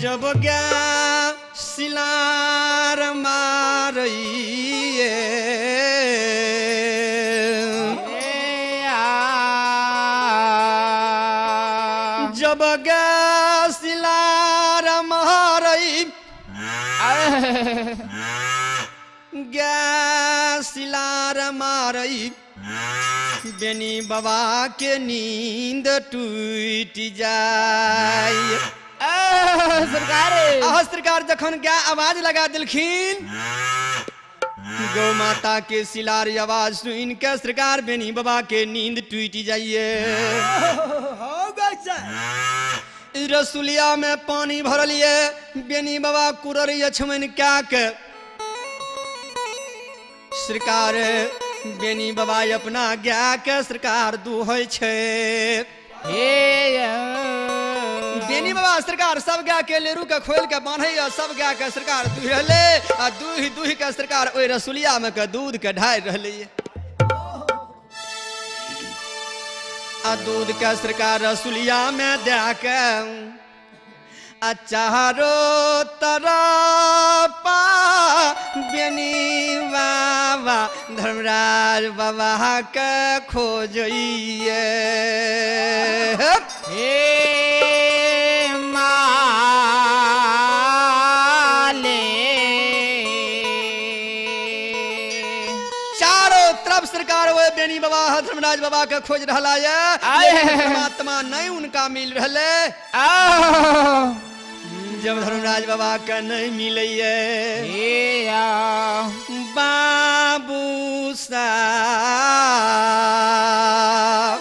जब गया सिलार मारइए जब गया सिलार मारई गया सिलार मारई बेनी बाबा के नींद टूट जाए सरकार जखन क्या आवाज लगा दिलखिन गौ माता के सिलार आवाज सुन के सरकार बेनी बाबा के नींद टूट जाइए रसुलिया में पानी भरलिए बेनी बाबा कुरर छमन क्या के सरकार बेनी बाबा अपना गा के सरकार दुहै छे बेनी बाबा सरकार सब गा के लेरू के खोल के बांधे सब गा के सरकार दुहले आ दुह के सरकार ओइ रसुलिया में के दूध के ढार रहले आ दूध के सरकार रसुलिया में दे के चारो तरफ बेनी बाबा धर्मराज बाबा के खोजिए हे माले चारों तरफ सरकार वो बेनी बाबा धर्मराज बाबा के खोज रहा है परमात्मा नहीं उनका मिल रहे जब धर्मराज बाबा का नहीं मिले बाबू साहब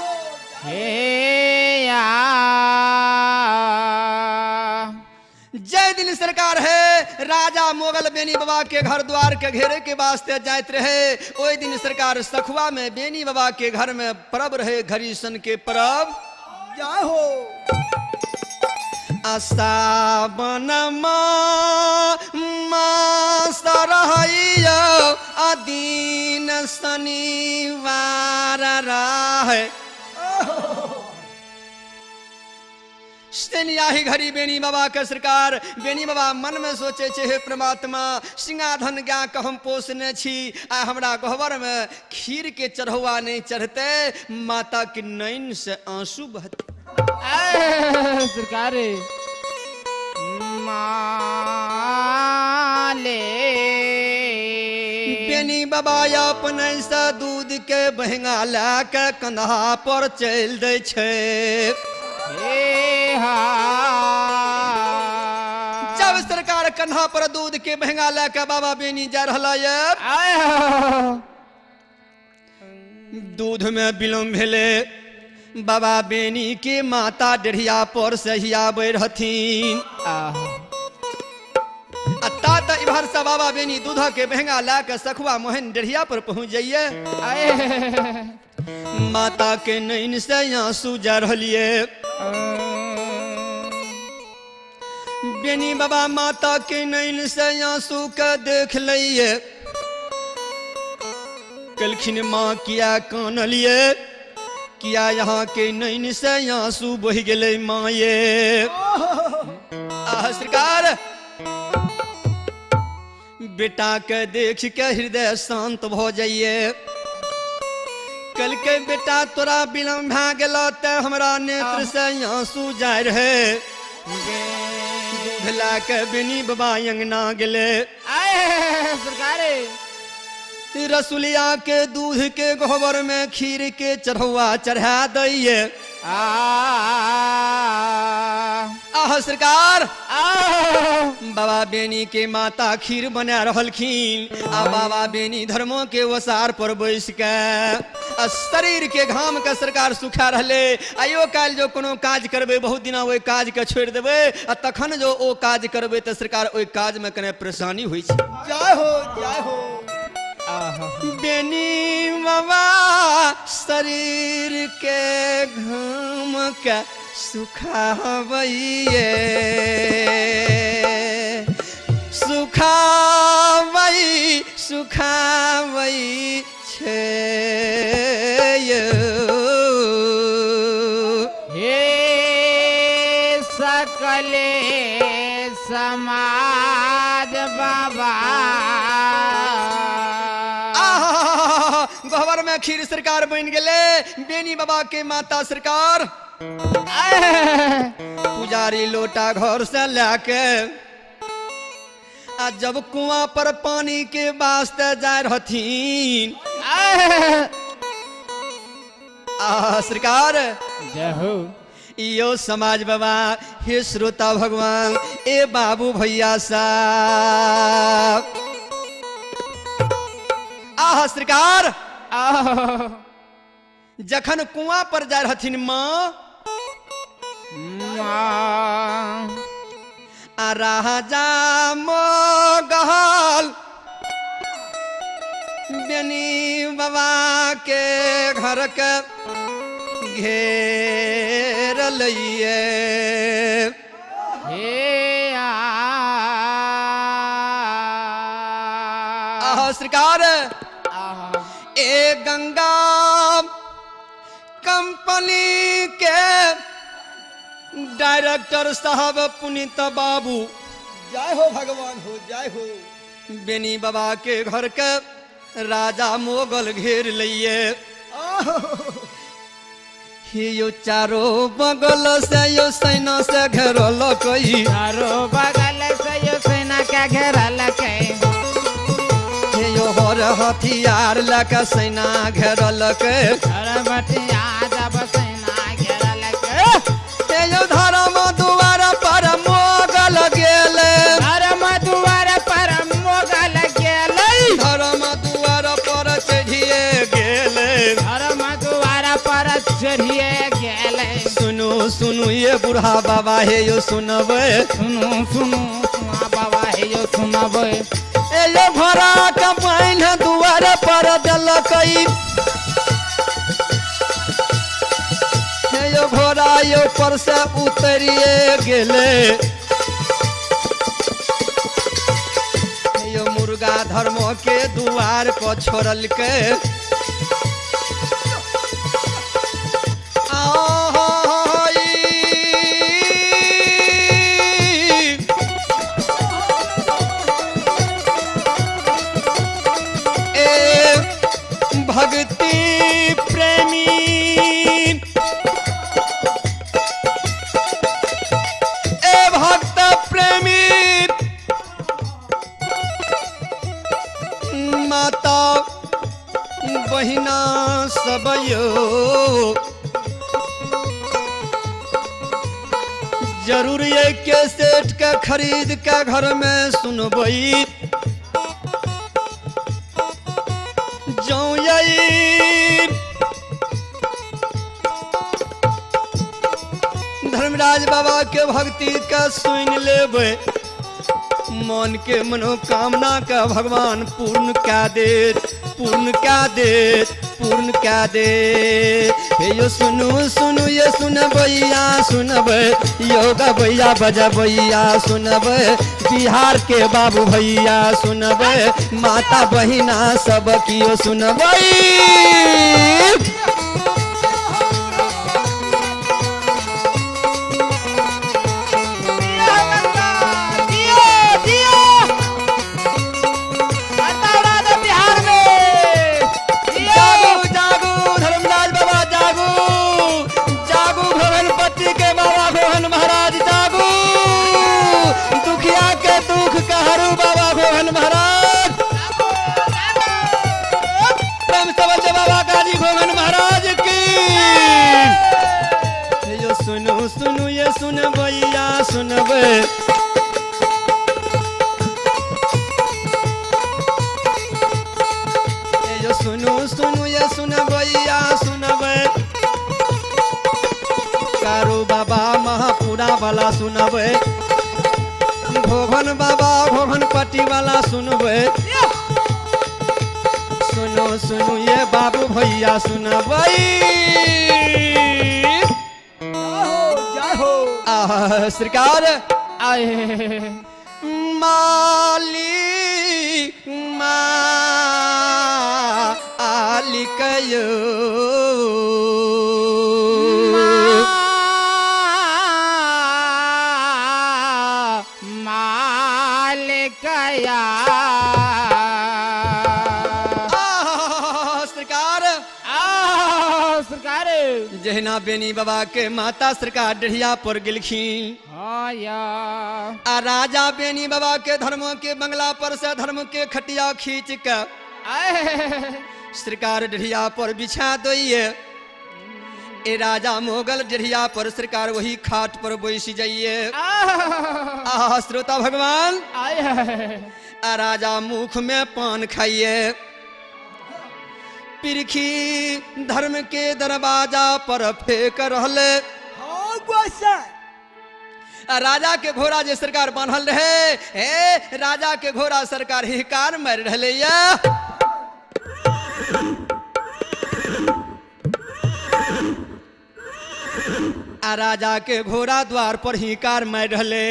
जय दिन सरकार है राजा मोगल बेनी बाबा के घर द्वार के घेरे के वास्ते जाते रहे ओई दिन सरकार सखुआ में बेनी बाबा के घर में परब रहे घरीसन के परब क्या हो सावन सरहैया अदीन शनिवार रहे ही घड़ी बेनी बाबा के सरकार बेनी बाबा मन में सोचे छे हे परमात्मा सिंहाधन गा के हम पोसने छी आ हमरा गहवर में खीर के चढ़ौआ नहीं चढ़ते माता की नैन से आंसू बहते सरकार माले बेनी बाबा अपने से दूध के बहंगा ला के कंधा पर चल दे छे जब सरकार कंधा पर दूध के बहंगा ला के बाबा बेनी जा रहा है दूध में विलम्ब भेले बाबा बेनी के माता डेढ़िया पर से ही आबे रहथिन तात इधर से बाबा बेनी दूध के बहंगा ला के सखुआ मोहन डेढ़िया पर पहुंच जाइए माता के नैन से आंसू जा रहिए बेनी बाबा माता के नैन से आंसू के देख लिये कलखिन माँ किया कानलिए किया यहाँ के नैन से आंसू बह गए माँ ये सरकार बेटा के देख के हृदय शांत हो जाइए कल के बेटा तोरा विलम्ब भा गेलो ते हमरा नेत्र से आंसू जाय रहे दूध ला के बेनी बाबा अंगना गेले सरकारे रसुलिया के दूध के गोबर में खीर के चढ़ौआ चढ़ा दिए सरकार बाबा बेनी के माता खीर बना रहलखिन आ बाबा बेनी धर्मों के वसार पर बैस के शरीर के घाम के सरकार सुखा रहले आयो काल जो कोनो काज करबे बहुत दिना ओइ काज के छोड़ देबे आ तखन जो ओ काज करबे त सरकार ओइ काज में कने परेशानी होई छै जय हो बेनी बाबा शरीर के घाम के सुखावैये सुखावै छे हे सकले समाज बाबा गोबर में खीर सरकार बन गए बेनी बाबा के माता सरकार पुजारी लोटा घर से लाके आ जब कुआं पर पानी के वास्ते जा रहथिन सरकार जय हो यो समाज बाबा हे श्रोता भगवान ए बाबू भैया साहब सरकार जखन कुआं पर जा रहथिन माँ राजा मोगल बेनी बाबा के घर के घेर लिये हे सरकार ए गंगा कंपनी के डायरेक्टर साहब पुनीत बाबू जय हो भगवान हो जय हो बेनी बाबा के घर के राजा मोगल घेर लिए यो चारो बगल से यो सेना से घेरल कई चारो बगल से यो सेना के घेरल कई यो हर हथियार लके सेना घेरल के बटिया जब सेना घेरल के यो धर्म दुआर पर मोगल गेले धर्म दुआर पर मोगल गेले धर्म दुआर पर चढ़िए गेले धर्म दुआर पर चढ़िए गेले सुनु सुनु ये बूढ़ा बाबा हे यो सुनबे सुनु सुनु बाबा हे यो सुनबे ए यो घोड़ा के बांध दुआर पर देलकई हे यो घोड़ा यो पर से उतरिए गेले यो मुर्गा धर्म के दुआर पर छोड़ल के भक्ति प्रेमी ए भक्त प्रेमी माता बहिना सब यो जरूर ये के सेठ के खरीद के घर में सुनबई जो धर्मराज बाबा के भक्ति का सुन लेबे मन के मनोकामना का भगवान पूर्ण क्या दे पूर्ण क्या दे पूर्ण क्या दे हे यो सुनु सुनु ये सुनबैया सुनबे योगा भैया बजबैया सुनबे बिहार के बाबू भैया सुनबे माता बहिना सब कियो सुनबई सुनु ये सुनबैया सुनबे ये सुनु सुनु ये सुनबैया सुनबे कारू बाबा महापुरा वाला सुनबे घोघन बाबा घोघन पट्टी वाला सुनबे सुनो सुनु ये बाबू भैया सुनबई सरकार आए माली मालिक यो मा जहिना बेनी बाबा के माता सरकार डेढ़िया पर गेलखिन हाँ या आ राजा बेनी बाबा के धर्मों के बंगला पर से धर्म के खटिया खींच के आए सरकार डेढ़िया पर बिछा दिए। ए राजा मोगल डेढ़िया पर सरकार वही खाट पर बैस जाइए। आहा श्रोता भगवान आए आ राजा मुख में पान खाइए। पिरखी धर्म के दरवाजा पर फेंक रहले। आ राजा के घोड़ा जे सरकार बांधल रहे, हे राजा के घोड़ा सरकार हिकार मार रहले या। आ राजा के घोड़ा द्वार पर हिकार मार रहले।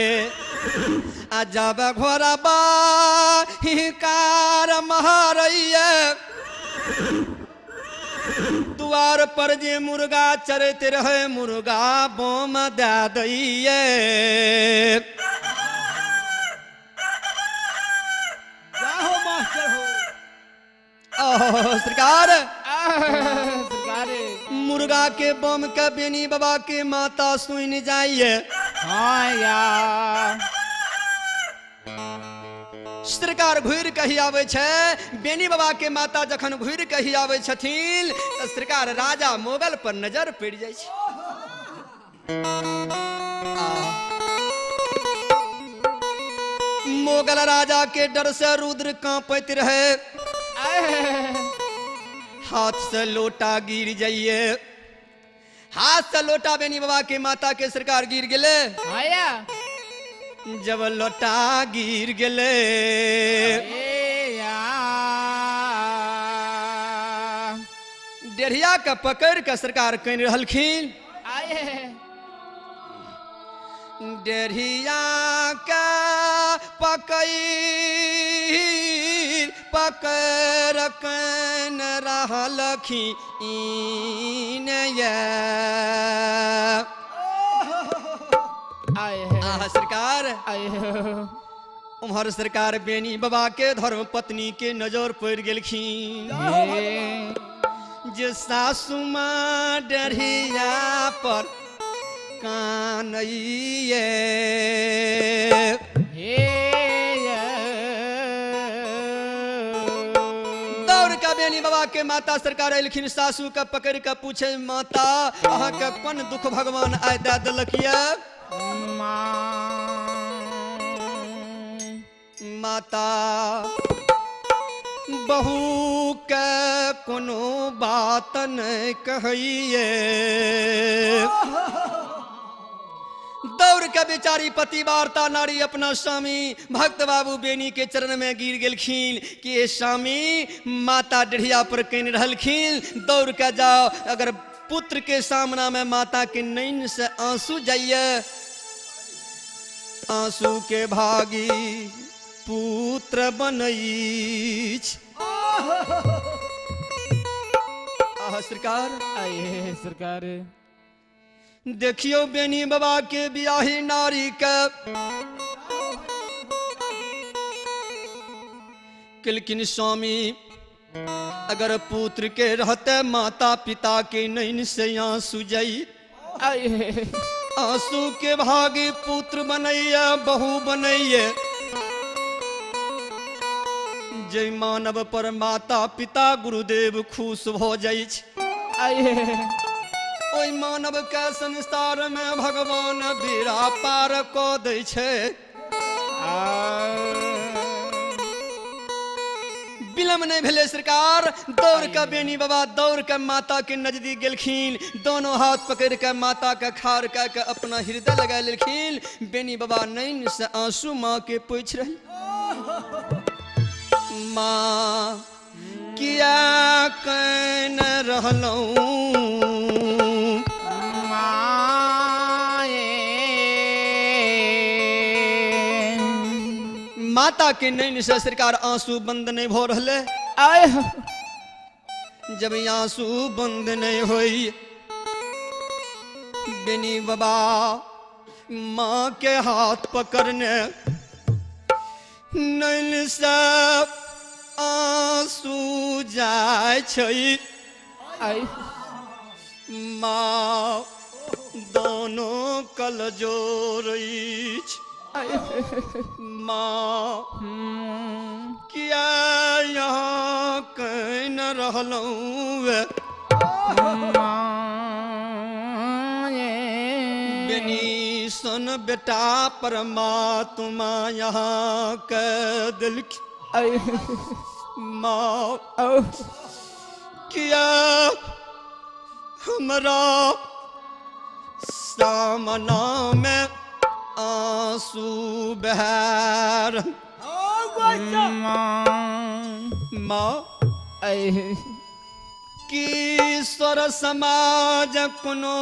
आ जब घोड़ा बा हिकार महारैया द्वार पर जे मुर्गा चरते रहे मुर्गा बोम दे दैये। जाहो मास्टर हो। ओह सरकार सरकार मुर्गा के बम के बेनी बाबा के माता सुन जाइए। हाँ या सरकार घुर कही आवे छे। बेनी बाबा के माता जखन घुर कही आवे छथिन त सरकार राजा मोगल पर नजर पड़ जाय छे। मोगल राजा के डर से रुद्र कांपत रहे। हाथ से लोटा गिर जाइए। हाथ से लोटा बेनी बाबा के माता के सरकार गिर गेले। हाँ या जब लोटा गिर गेले डेढ़िया के पकड़ के सरकार कह रहलखिन। आए डेढ़िया का पकड़ पकड़ कन रहलखिन या। आए आहा सरकार आए उम्हर सरकार बेनी बाबा के धर्म पत्नी के नजर पड़ गेलखिन। जे सासु माँ डेढ़िया पर कानइये। दौड़ के बेनी बाबा के माता सरकार एलखिन। सासू के पकड़ के पूछे माता अहाँ के कोन दुख भगवान आय दे देलक ये। माता बहू के कोनो बात नहीं कहिए। दौड़ के बेचारी पतिवार्ता नारी अपना स्वामी भक्त बाबू बेनी के चरण में गिर गेलखिन कि ये स्वामी माता डेढ़िया पर कह रहलखिन दौड़ के जाओ। अगर पुत्र के सामना में माता के नैन से आंसू जाइए। आंसू के भागी पुत्र बनई। आहा सरकार आए सरकार देखियो बेनी बाबा के बियाही नारी के किलकिन स्वामी अगर पुत्र के रहते माता पिता के नैन से आंसू जाई। आए आंसू के भागी पुत्र बनैया बहू बनैया। जय मानव पर माता पिता गुरुदेव खुश हो जाय छै। आए ओइ मानव के संसार में भगवान बीरा पार क दै छै। विलम्ब नहीं भेले सरकार दौड़ के बेनी बाबा दौड़ के माता के नजदीक गेलखिन। दोनों हाथ पकड़ के माता के खार कह के अपना हृदय लगा लेलखिन। बेनी बाबा नैन से आंसू माँ के पूछ रही। माँ किया कन रहलौं। माता के नैन से सरकार आंसू बंद नहीं हो रहले। आए जब आंसू बंद नहीं होई बेनी बाबा माँ के हाथ पकड़ने नैन से आंसू जाय छै। आए माँ दोनों कल जोड़ माँ किया यहाँ कहीं न रहलूँ बेनी सुन बेटा परमात्मा यहाँ के दिल माँ किया हमरा सामना में आंसू बहार माँ की स्वर समाज कोनो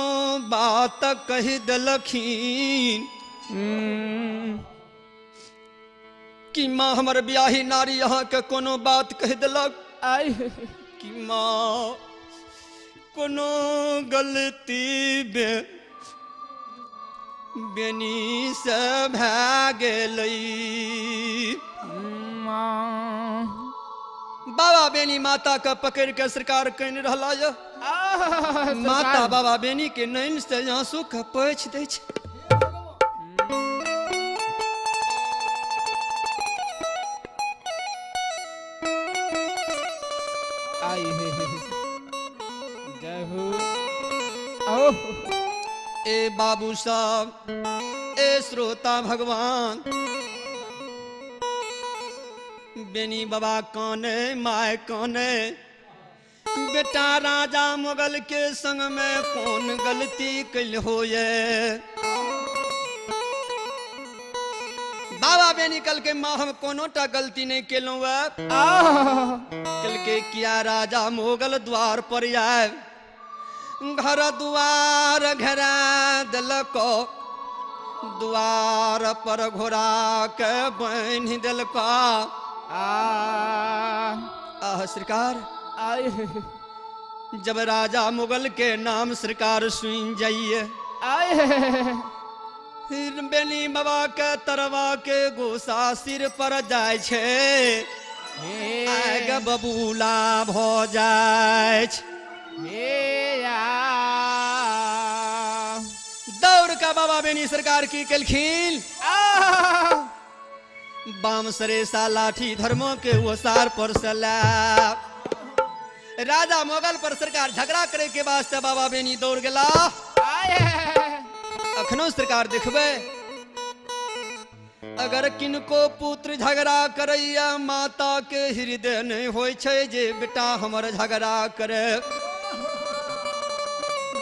बात कही दलखीन कि माँ हमर ब्याही नारी यहाँ के कोनो बात कही दिलक कि माँ कोनो गलती बेनी से भए गेलै बाबा बेनी माता के पकड़ के सरकार कह रहा है माता बाबा बेनी के नैन से आंसू के पोछि दै छै ए बाबू साहब ए श्रोता भगवान बेनी बाबा काने माय काने बेटा राजा मुगल के संग में कौन गलती कल हो ये बाबा बेनी कल के माँ हम कोनो टा गलती नहीं केलू कल के किया राजा मुगल द्वार पर आए घर द्वार घेरा दिलको द्वार पर घोड़ा के बांध दिलको सरकार जब राजा मुगल के नाम सरकार सुन जाइए बेनी बाबा के तरवा के गोसा सिर पर जाय छे आगे बबूला भ जाय छे दौड़ का बाबा बेनी सरकार की कलखीन बाम सरेसा लाठी धर्मों के ओसार पर सला राजा मुगल पर सरकार झगड़ा करे के वास्ते बाबा बेनी दौड़ गेला अखनो सरकार देखबे अगर किनको पुत्र झगड़ा करैया माता के हृदय नहीं होय छै जे बेटा हमर झगड़ा करे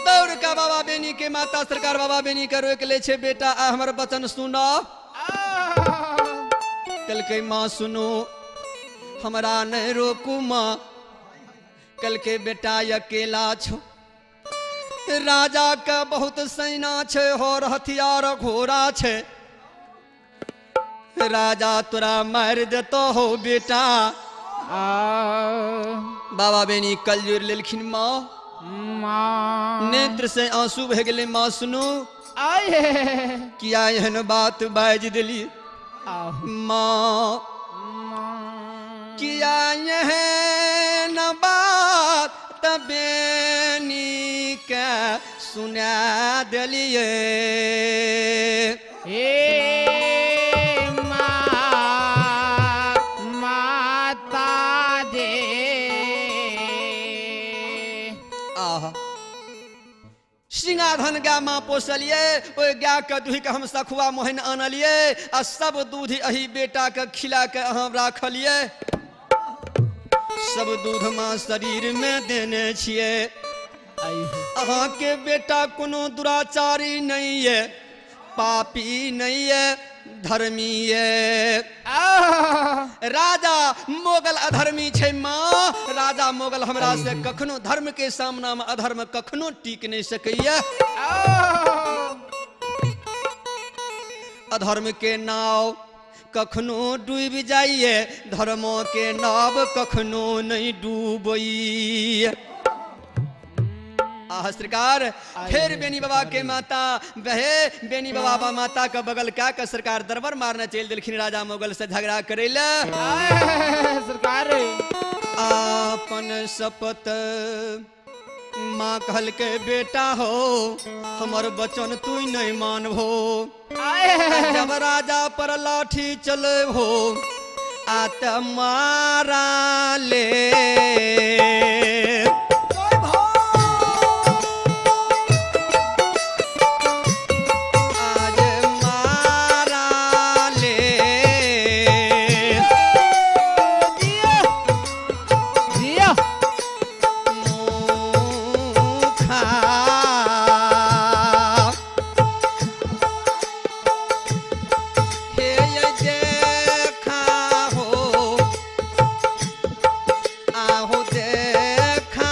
दौड़ का बाबा बेनी के माता सरकार बाबा बेनी के रोक ले छे बेटा आ हमर वचन सुनो कल के माँ सुनो हमरा नहीं रोकू माँ कल के बेटा अकेला छो राजा का बहुत सेना छे और हथियार घोड़ा छे राजा तोरा मार देतो हो बेटा बाबा बेनी कल जोड़ लेलखिन माँ नेत्र से आंसू बह गेले माँ सुनो किया एहन बात बाज दिली माँ किया एहन बात बेनी के सुना दिलिए सिंगाधन गाय माँ पोसलिए ओहि गाय के दूध के हम सखुआ मोहन आनलिए आ सब दूध अही बेटा के खिला के अहाँ राखलिए सब दूध माँ शरीर में देने छिए अहाँ के बेटा कोनो दुराचारी नहीं है पापी नहीं है धर्मी है राजा मोगल अधर्मी छे माँ राजा मोगल हमरा से कखनो धर्म के सामना में अधर्म कखनो टिक नहीं सकैया अधर्म के नाव कखनो डूब जाइए धर्मों के नाव कखनो नहीं डूबई सरकार फिर बेनी बाबा के माता बहे बेनी बाबा माता का बगल क्या का सरकार दरबार मारना चल दिलखिन राजा मुगल से झगड़ा करेला सरकार आपन शपथ माँ कहल के बेटा हो हमर बचन तू नहीं मानबो जब राजा पर लाठी चले हो आत मारा ले आज मारा ले जियो मुखा हे ये देखा हो आहो देखा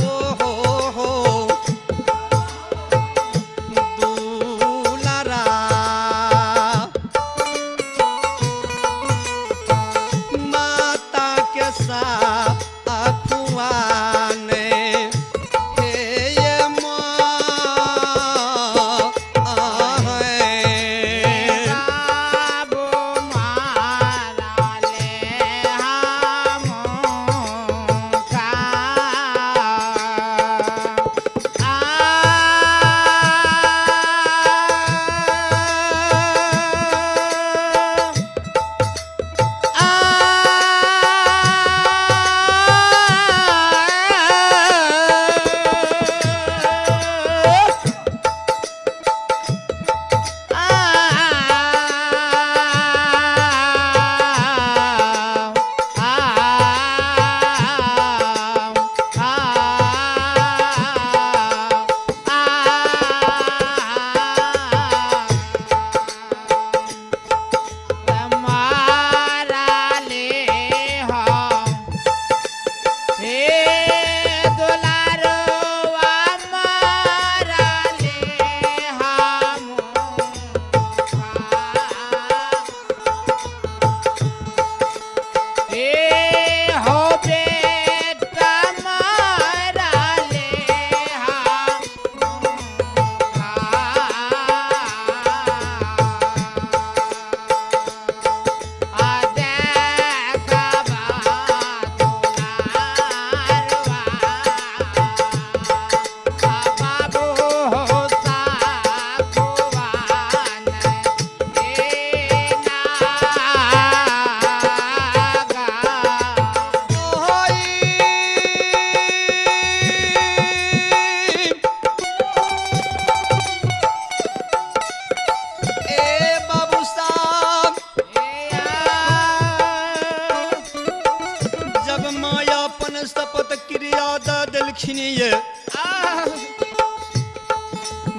वो हो दुलारा माता के साथ अखुआने हे ये माँ आहे बाबू मारा ले हम का मारा ले हम हे दुलारवा मारा ले हम हे हो बेटा मारा ले ए बाबू साहब जब माया अपन शपथ क्रिया द दिलखिन ये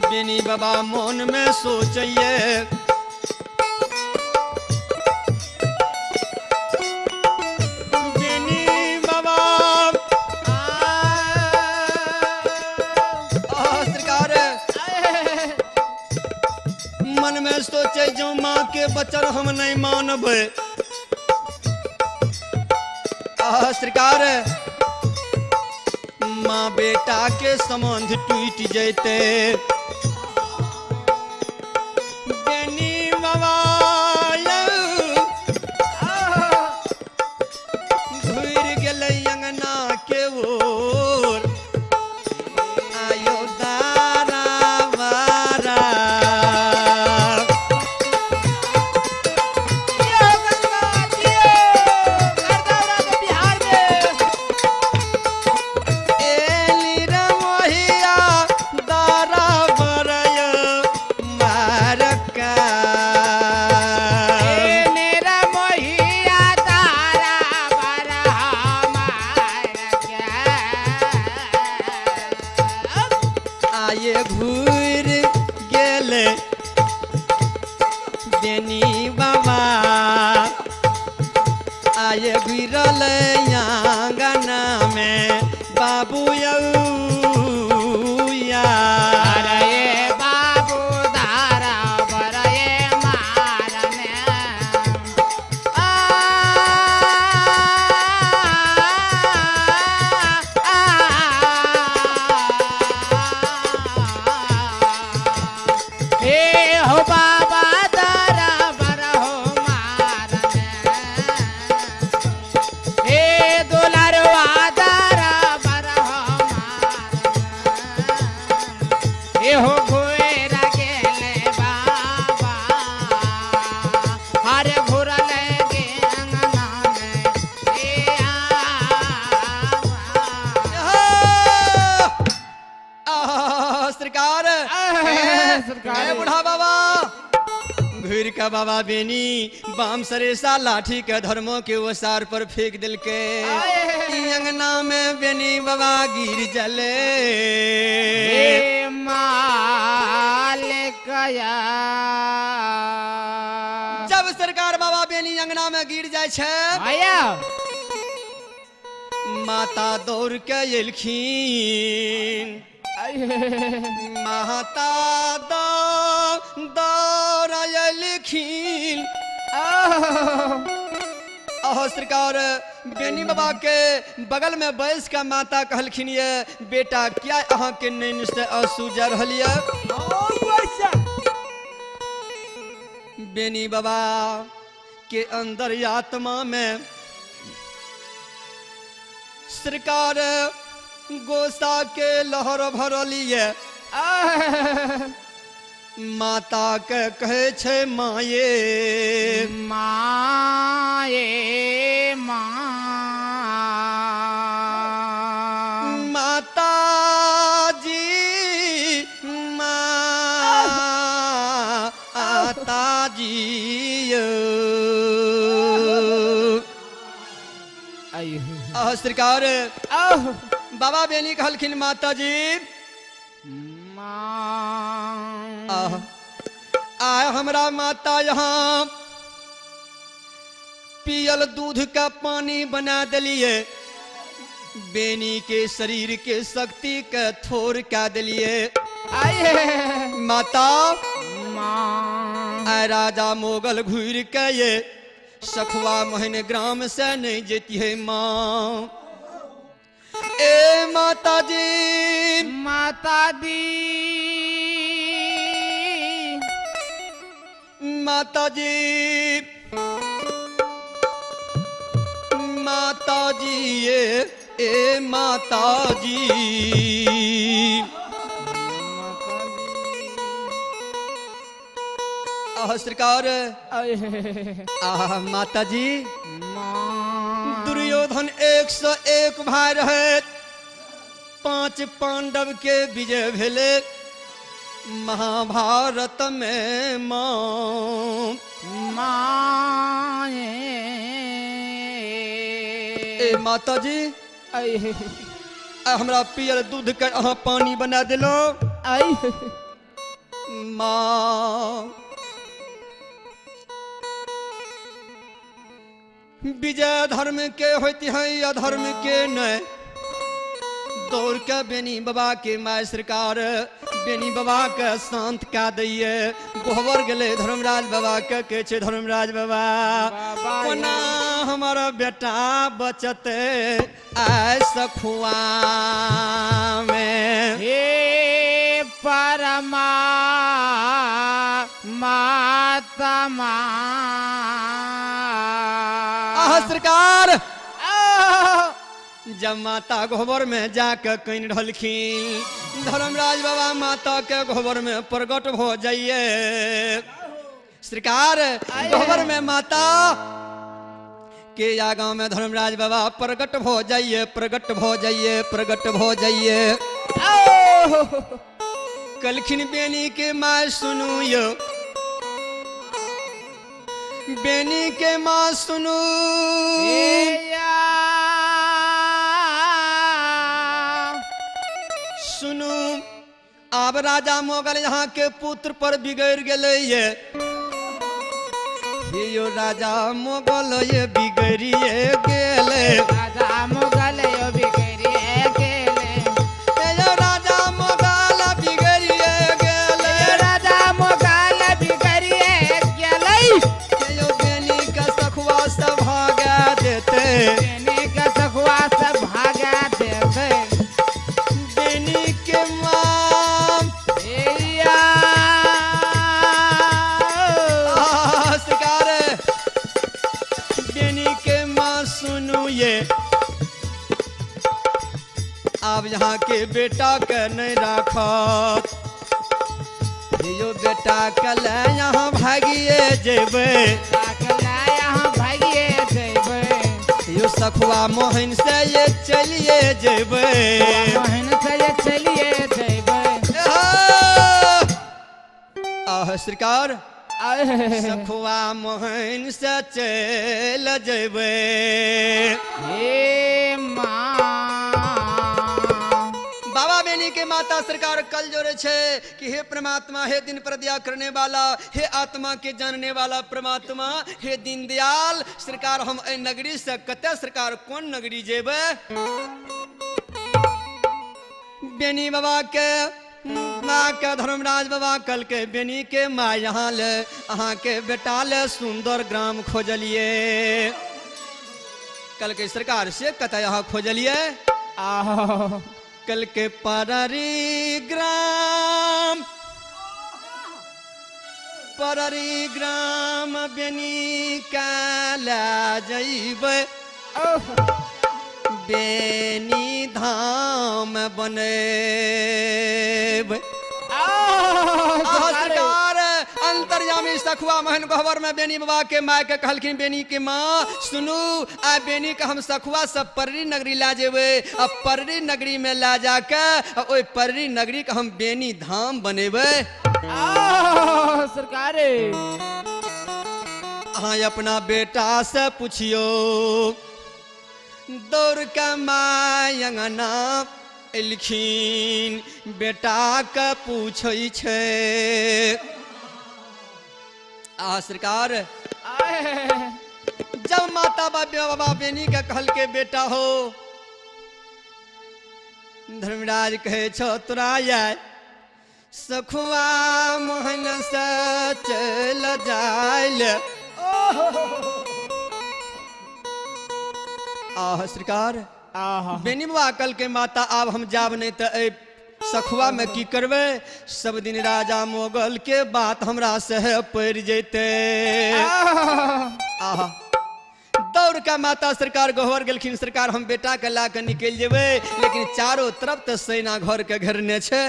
बेनी बाबा मन में सोचिए बेनी बाबा सरकार मन में सोचे जो माँ के बचन हम नहीं मानबे सरकार माँ बेटा के संबंध टूट जैते बेनी बाबा घुर गेलै अंगना के ओर आयो दारा मारा एली रे मोहिया दारा बरय मारका आये घूर गेले बेनी बाबा आये घुरल आंगना में बाबू यौया हे हो बाबा दारा ए बूढ़ा बाबा घूर के बाबा बेनी बाम सरेसा लाठी के धर्मों के ओसार पर फेंक दिल के अंगना में बेनी बाबा गिर जले हे मालिकया जब सरकार बाबा बेनी अंगना में गिर जाय छे आया माता दौड़ के एलखिन माता दौड़ एलखिन अहो सरकार बेनी बाबा के बगल में बैस का माता कहलखिन ये बेटा क्या अहाँ के नैन से आंसू जा रहल ये बेनी बाबा के अंदर आत्मा में सरकार गोसा के लहर भरलिए माता के कहे छे माये माये माता जी माता जी सरकार बाबा बेनी कहलखिन माता जी हमरा माता यहाँ पियल दूध का पानी बना दिलिए बेनी के शरीर के शक्ति के थोर क्या दिलिए माता राजा मोगल घूर के ये सखुआ मोहन ग्राम से नहीं जेती है माँ ए माता जी माता दी माता जी माता जी ए माता जी सरकार माता जी दुर्योधन 101 भाई रहे 5 पांडव के विजय भेले महाभारत में माँ ए माता जी हमरा पियल दूध के अहाँ पानी बना दिलो माँ विजय धर्म के होती है अधर्म के न दौड़ के बेनी बाबा के माय सरकार बेनी बाबा के शांत का दैये गोबर गले धर्मराज बाबा के छे धर्मराज बाबा कोना हमारा बेटा बचते ऐसा खुआ में हे परमा माता सरकार जब माता गोबर में जाकर कहीं रहलखिन धर्मराज बाबा माता के गोबर में प्रकट हो जाइए सरकार गोबर में माता के आगा में धर्मराज बाबा प्रकट हो जाइए प्रकट हो जाइए प्रकट हो जाइए कलखिन बेनी के माँ सुनू यो बेनी के माँ सुनू सुनू अब राजा मोगल यहाँ के पुत्र पर बिगड़ गए यो राजा मोगल ये बिगड़िए गेले राजा मोगल यो बिगड़िए गेले यो राजा मोगल बिगड़िए गेले राजा मोगल बिगड़िए गेले यो बेनी का सखुआ सब भागा देते बेनी का सखुआ सब भागा देते बेनी के माँ अब यहाँ के बेटा के नहीं राखत यो बेटा कल यहाँ भागिए जेबे यहाँ भागिए जेबे यो सखुआ मोहन से ये चलिए जेबे मोहन से ये चलिए जेबे आह सरकार आए सखुआ मोहन से चल जेबे हे माँ बाबा बेनी के माता सरकार कल जोड़े छे कि हे परमात्मा, हे दिन प्रद्या करने वाला, हे आत्मा के जानने वाला परमात्मा, हे दीनदयाल सरकार हम ए नगरी से कते सरकार कौन नगरी जेबे। बेनी बाबा के माँ के धर्मराज बाबा कल के बेनी के माँ यहाँ ले अहाँ के बेटा ले सुंदर ग्राम खोजलिए। कल के सरकार से कते यहाँ खोजलिए। आह कल के पररी ग्राम बेनी काला जइबे बेनी धाम बने सरकार अंतर्यामी सखुआ महन गहवर में बेनी बाबा के माय के कहलखिन बेनी के माँ सुनू आ बेनी का हम सखुआ सब पर्री नगरी ला जेबे। अब पर्री नगरी में ला जाके ओई पर्री नगरी का हम बेनी धाम बनेबे। सरकारे हाँ अपना बेटा से पूछियो दौड़ के माय अंगना एलखिन बेटा के पूछै छे। सरकार जब माता बाबा बेनी के कहल के बेटा हो धर्मराज कहे छो तोरा यार सखुआ मोहन से चल जाइल। सरकार बेनी बाबा कल के माता आब हम जाब नहीं तो सखुआ में की करबे। सब दिन राजा मोगल के बात हमरा से पड़ जेते। आहा दौड़ का माता सरकार गहवर गेलखिन सरकार हम बेटा के ला के निकल जेबे, लेकिन चारों तरफ तो सेना घर के घेरने छे।